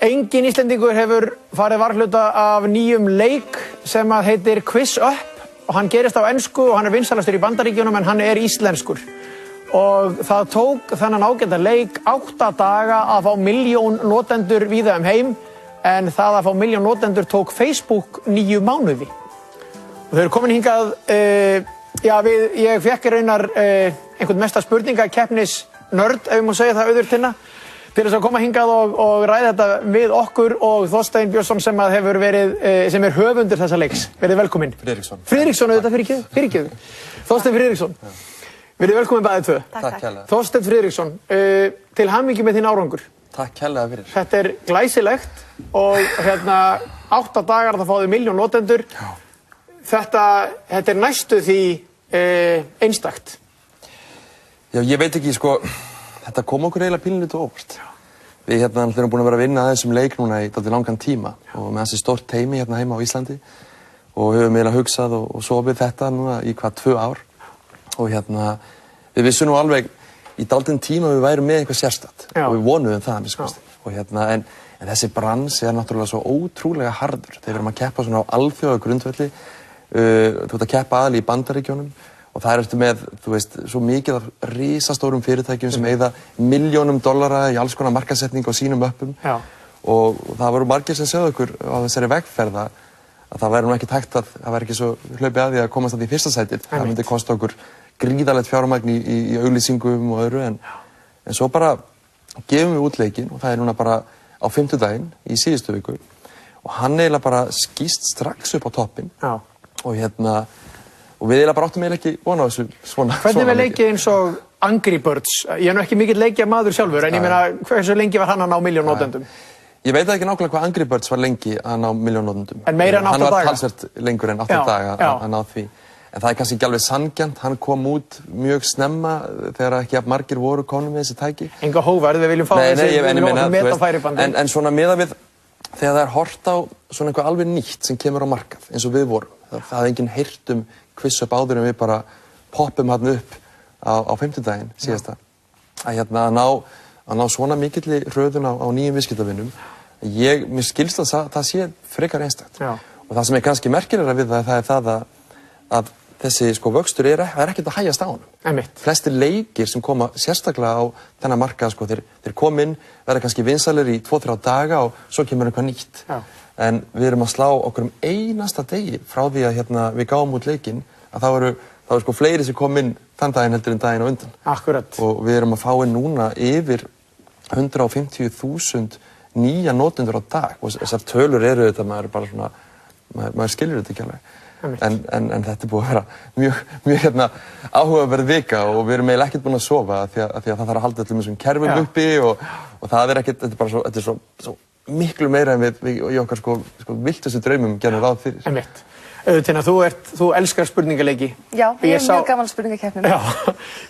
Engin Íslendingur hefur farið varhluta af nýjum leik sem að heitir Quiz Up og hann gerist á ensku og hann vinsalastur í Bandaríkjunum en hann íslenskur. Og það tók þennan ágæta leik 8 daga að fá 1 milljón notendur víða heim en það að fá 1 milljón notendur tók Facebook 9 mánuði. Og þau eru komin hingað, ég fekk raunar einhvern mesta spurningakeppnis nörd, ef ég má segja það auður Tinna, til þess að koma hingað og ræða þetta við okkur og Þorstein Björnsson sem hefur verið, sem höfundur þessa leiks. Verið velkominn. Friðriksson. Friðriksson, auðvitað fyrirgefðu. Þorstein Friðriksson. Verið velkominn bæðið tvö. Takk kærlega. Þorstein Friðriksson, til hamingju með þín árangur. Takk kærlega fyrir. Þetta glæsilegt og 8 dagar það fáið 1 milljón notendur. Þetta næstu því einstakt. Já, ég veit ekki, sko, þetta kom okkur eiginlega pínlítið óvart. Við erum búin að vera að vinna að þessum leik núna í dálítið langan tíma og með þessi stórt teymi heima á Íslandi og höfum eiginlega hugsað og sofið þetta núna í 2 ár og við vissum nú alveg í dálítinn tíma við værum með eitthvað sérstakt og við vonuðum það og en þessi brans náttúrulega svo ótrúlega harður þegar við erum að keppa svona á alþjóða grundvelli þú ert að keppa aðal í Bandaríkjunum og það ertu með, þú veist, svo mikið af risastórum fyrirtækjum sem eyða $milljónum í alls konar markaðssetningu á sínum öppum og það voru margir sem sögðu okkur á þessari vegferð að það væri nú ekki tækt að það væri ekki svo hlaupið að því að komast að í fyrsta sætið. Það myndi kosta okkur gríðarlegt fjármagn í auglýsingum og öðru en svo bara gefum við út leikinn og það núna bara á 5. daginn í síðustu viku og hann eiginlega bara skýst strax upp á toppinn og við eiginlega bara áttum eiginlega ekki vona á þessu svona. Hvernig við leikið eins og Angry Birds? Ég nú ekki mikill leikja maður sjálfur, en ég meina, hversu lengi var hann að ná 1 milljón notendum? Ég veit ekki nákvæmlega hvað Angry Birds var lengi að ná 1 milljón notendum. En meira en 8 daga? Hann var talsvert lengur en 8 daga að ná því. En það kannski ekki alveg sanngjarnt, hann kom út mjög snemma þegar ekki að margir voru konum með þessi tæki. Enga hóvarð, við viljum fá þessi metafæribandi. En svona miðað við þegar það horft á svona eitthvað alveg nýtt sem kemur á markað, eins og við vorum. Það hafði enginn heyrt Quiz Up áður en við bara poppum hann upp á 5. daginn síðasta. Að ná svona mikilli hröðun á nýjum viðskiptavinum. Mér skilst að það sé frekar einstakt. Og það sem kannski merkilegra við það er það að þessi vöxtur ekkert að hægjast á honum. Flestir leikir sem koma sérstaklega á þennan markað, þeir koma inn, verða kannski vinsalir í 2-3 daga og svo kemur eitthvað nýtt. En við erum að slá okkur einasta degi frá því að við gáum út leikinn að það eru fleiri sem kom inn þann daginn heldur en daginn á undan. Akkurat. Og við erum að fá inn núna yfir 150.000 nýja notendur á dag og þessar tölur eru þetta, maður skilur þetta ekki alveg. En þetta búið að vera mjög áhugaverð vika og við erum eiginlega ekkert búin að sofa því að það þarf að halda öllum þessum kerfum uppi og það ekkert, þetta er svo miklu meira en við í okkar viltustu draumum gerðum ráð fyrir. Tinna, þú elskar spurningaleiki. Já, ég mjög gaman spurningakeppnum. Já,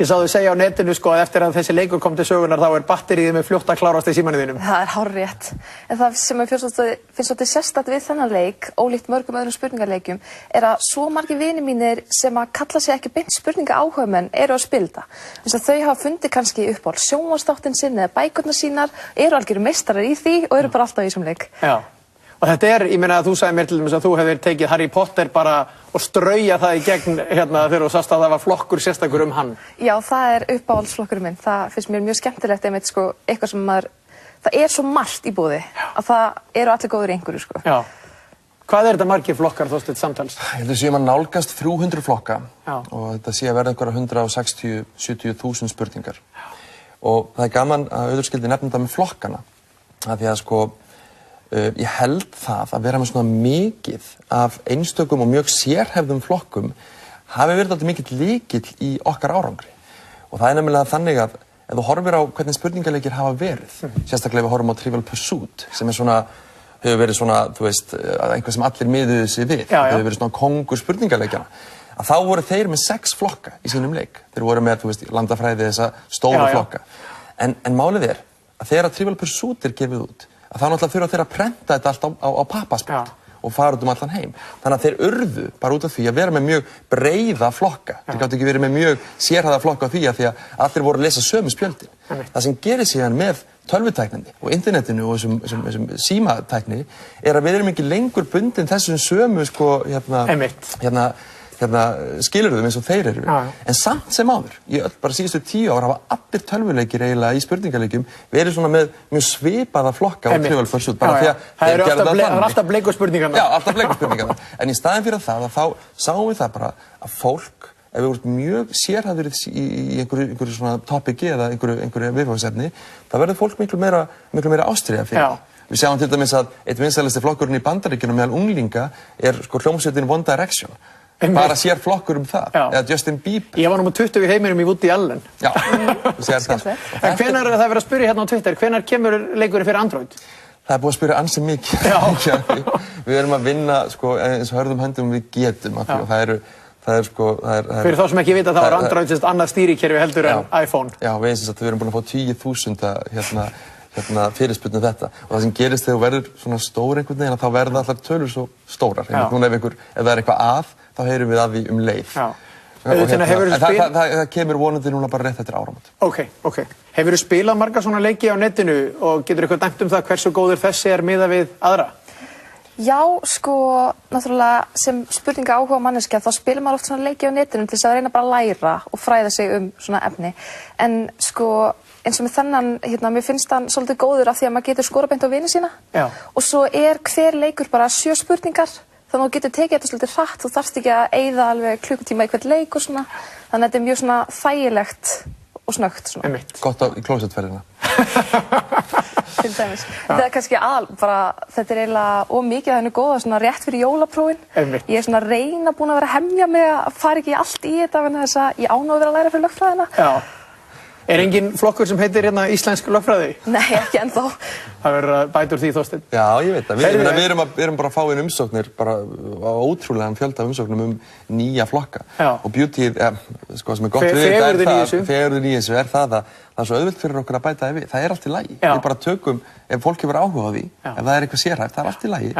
ég sá þau segja á netinu að eftir að þessi leikur kom til sögunar þá batteríið með fljótt að klárast í símanum þínum. Það hárrétt. En það sem finnst svolítið sérstakt við þennan leik, ólíkt mörgum öðrum spurningaleikjum, að svo margir vinir mínir sem að kalla sig ekki beint spurningaáhugamenn eru að spila. Þau hafa fundið kannski upp á sjónvarpsþáttinn sinn eða bækurnar sínar, eru algjörir meistarar í því og eru bara alltaf í þessum leik. Já. Og þetta ég meina að þú sagði mér til dæmis að þú hefðir tekið Harry Potter bara og strauja það í gegn þegar þú sást að það var flokkur sérstakur hann. Já, það uppáhaldsflokkurinn minn. Það finnst mér mjög skemmtilegt eitthvað sem það svo margt í boði að það eru allir góður í einhverju, Já. Hvað þetta margir flokkar Þorsteinn samtals? Ég held að séum að nálgast 300 flokka og þetta sé að verða einhverja 160-70.000 spurningar. Og það gaman að auður skildi nefna þetta með flokkana. Af því að ég held það að vera með svona mikið af einstökum og mjög sérhæfðum flokkum hafi verið alltaf mikill lykill í okkar árangri. Og það nefnilega þannig að ef þú horfir á hvernig spurningaleikir hafa verið, sérstaklega við horfum á Trivial Pursuit, sem hefur verið svona, þú veist, einhvað sem allir miðuðu sig við, hefur verið svona kongur spurningaleikjana, að þá voru þeir með 6 flokka í sínum leik. Þeir voru með, þú veist, landafræði þessa stóru flokka. En málið að þegar Trivial Pursuit gefið út, að þá náttúrulega þurfa þeir að prenta þetta allt á pappaspjald og fara út allan heim. Þannig að þeir urðu bara út af því að vera með mjög breiða flokka. Þeir gátu ekki verið með mjög sérhæfða flokka á því að allir voru að lesa sömu spjöldin. Það sem gerir síðan með tölvutækninni og internetinu og þessum símatækni að við erum ekki lengur bundin þessum sömu sko, skilurðum eins og þeir eru. En samt sem áður, bara síðustu 10 ár hafa allir tölvuleikir eiginlega í spurningaleikjum verið svona með mjög svipaða flokka á Trivial Pursuit, bara því að þeir gerðu það þannig. Það er alltaf bleiku spurningarnar. Já, alltaf bleiku spurningarnar. En í staðinn fyrir það, þá sáum við það bara að fólk, ef við vorum mjög sérhæfðir í einhverju svona topiki eða einhverju viðfangsefni, þá verður fólk miklu meira ástríða fyrir. Við sjáum til dæmis að eitt vinsælasti flokkurinn í Bandaríkjunum meðal unglinga sko hljómsveitin One Direction. Bara sér flokkur það, eða Justin Bieber. Ég var nr. 20 í heiminum í Woody Allen. Já, þú sér það. En hvenær það verið að spyrja hérna á Twitter, hvenær kemur leikurinn fyrir Android? Það búið að spyrja ansi mikið. Við erum að vinna, sko, eins og hörðum höndum við getum. Fyrir þá sem ekki vita, þá Android annað stýrikerfi heldur en iPhone. Já, við erum búin að fá 10.000 fyrirspurnu þetta. Og það sem gerist þegar þú verður svona stór einhvern veginn, þá verða allar tölur svo stórar. Núna ef það er eitthvað þá heyrum við að því leið. Það kemur vonandi núna bara rétt eftir áramót. Ok. Hefurðu spilað marga svona leiki á netinu og getur eitthvað dæmt það hversu góður þessi er miðað við aðra? Já, sko, náttúrulega sem spurninga áhuga manneskja þá spilur maður oft svona leiki á netinu til þess að reyna bara að læra og fræða sig svona efni. En sko, eins og með þennan, mér finnst hann svolítið góður af því að maður getur skorað beint á vini sína. Og svo hver leikur bara 7 spurningar. Þannig að þú getur tekið þetta svolítið hratt, þú þarft ekki að eyða alveg klukkutíma í hvern leik og svona. Þannig að þetta er mjög svona þægilegt og snöggt svona. Gott í klósettferðina. Til dæmis. Þetta er kannski þetta er eiginlega ómikið að henni góða svona rétt fyrir jólaprófin. Ég er svona búin að vera að hemja mig að fara ekki allt í þetta vegna þess að ég á nú að vera að læra fyrir lögfræðina. Er engin flokkur sem heitir íslensk lögfræði? Nei, ekki ennþá. Það verður að bæta úr því, Þorsteinn. Já, ég veit það. Við erum bara að fá inn umsóknir, bara á ótrúlegan fjölda umsóknum nýja flokka. Og beautyið, sko, sem er gott við þetta, fegurðin í þessu, það er svo auðvelt fyrir okkur að bæta það við. Það er allt í lagi. Við bara tökum, ef fólk hefur áhuga á því, ef það er eitthvað sérhæft, það er allt í lagi.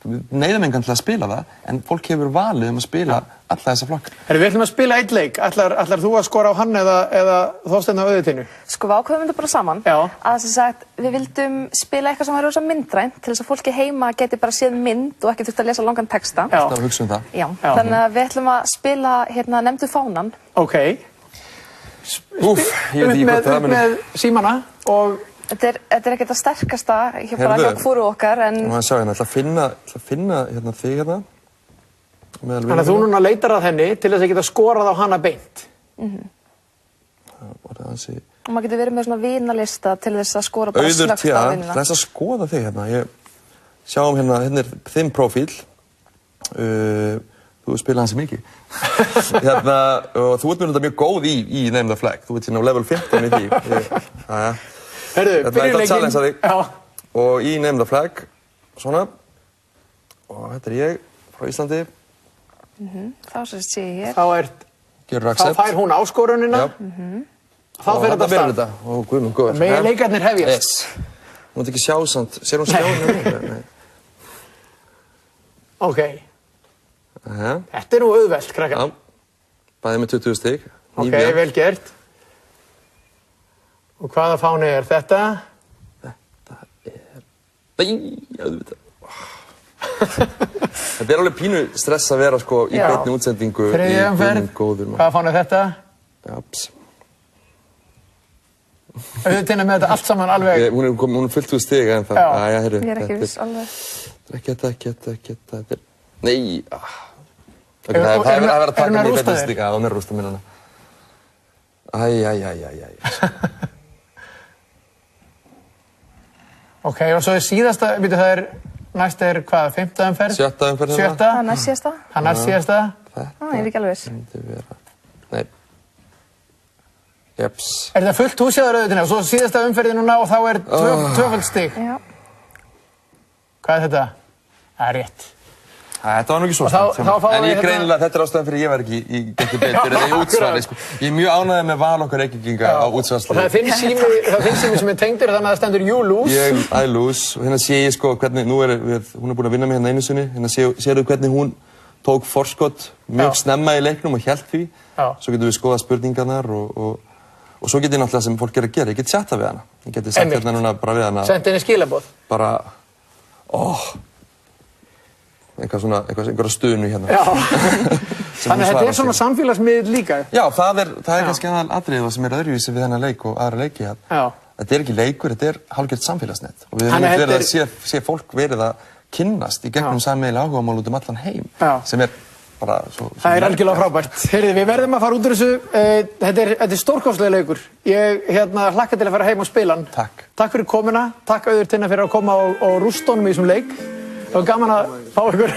Við neyðum engan til að spila það, en fólk hefur valið að spila alla þessa flokka. Við ætlum að spila einn leik. Ætlar þú að skora á hann eða Þorsteinn á auðvitinu? Sko, við ákveðum þetta bara saman. Að sem sagt, við vildum spila eitthvað sem var rosa myndrænt til þess að fólki heima geti bara séð mynd og ekki þurft að lesa langan texta. Það var hugsa það. Já, þannig að við ætlum að spila nefndu fánan. Ok. Með símana og... Þetta er ekkert að sterkasta bara hjá hvoru okkar, en... Nú að sjá hérna, ég ætla að finna þig hérna. Þannig að þú núna leitar að henni til þess að geta skorað á hana beint. Og maður getur verið með svona vinalista til þess að skora bara snöggt á vinnina. Það er að skoða þig hérna. Sjáum hérna er þinn prófíl. Þú spila hansi mikið. Og þú ert mjög góð í Name the Flag. Þú ert hérna á level 15 í því. Herðu, byrjuleikin. Og í Name the Flag, svona. Og þetta er ég frá Íslandi. Þá sést ég hér. Þá fær hún áskorunina. Þá fer þetta af stað. Og guð minn góður. Megi leikarnir hefjast. Hún mátt ekki sjá samt. Sér hún skjáðinu? Ok. Þetta er nú auðvelt, krakkar. Bæði með 20 stig. Ok, vel gert. Og hvaða fáni er þetta? Þetta er... auðvitað. Þetta er alveg pínu stress að vera sko í beinni útsendingu. Þriðja umferð. Hvaða fáni er þetta? Japs. Auðvitað með þetta allt saman alveg... Hún er fullt úr stiga en það... Ég er ekki viss alveg. Ekki þetta... Nei! Það er verið að taka mig í beinni stiga. Það er rústa minna. Ok, og svo síðasta, næst er hvað, 5. umferð? 7. umferð. 7. Það er næst síðasta. Það er næst síðasta. Ég er ekki alveg viss. Nei. Jeps. Er þetta fullt húsjáður auðvitað og svo síðasta umferði núna og þá er 2 stig? Já. Hvað er þetta? Það er rétt. Þetta var nú ekki svo stönd. En ég greinilega, þetta er ástæðan fyrir ég var ekki í Gettu betur eða í útsvari. Ég er mjög ánægður með val okkar Reykvíkinga á útsvarslið. Og það er þinn sími sem er tengdur þannig að það stendur you lose. I lose. Og hérna sé ég sko hvernig, hún er búin að vinna mig hérna einu sinni. Hérna sérðu hvernig hún tók forskot mjög snemma í leiknum og hélt því. Svo getum við skoðað spurningarnar og svo getur náttúrulega sem fólk er að gera. Ég get chatta við hana. Ég geti sagt hérna núna bara við hana. Sendi henni skilaboð. Bara, einhverja stunu hérna. Já. Þannig að þetta svona samfélagsmiðl líka. Já, það er kannski aðal atriðið sem öðruvísi við þennan leik og aðra leiki hérna. Já. Þetta ekki leikur, þetta hálfgert samfélagsnet. Og við höfum verið að sé fólk verið að kynnast í gegnum sameiginlega áhugamál út allan heim. Já. Sem bara svo... Það algjörlega frábært. Heyrðu, við verðum að fara út úr þessu. Þetta er stórkostlega leikur. Ég hlakka til að fara heim og spila hann. Takk. Takk fyrir komuna. Takk Auður Tinna fyrir að koma og rústa honum í þessum leik. Það var gaman að fá ykkur.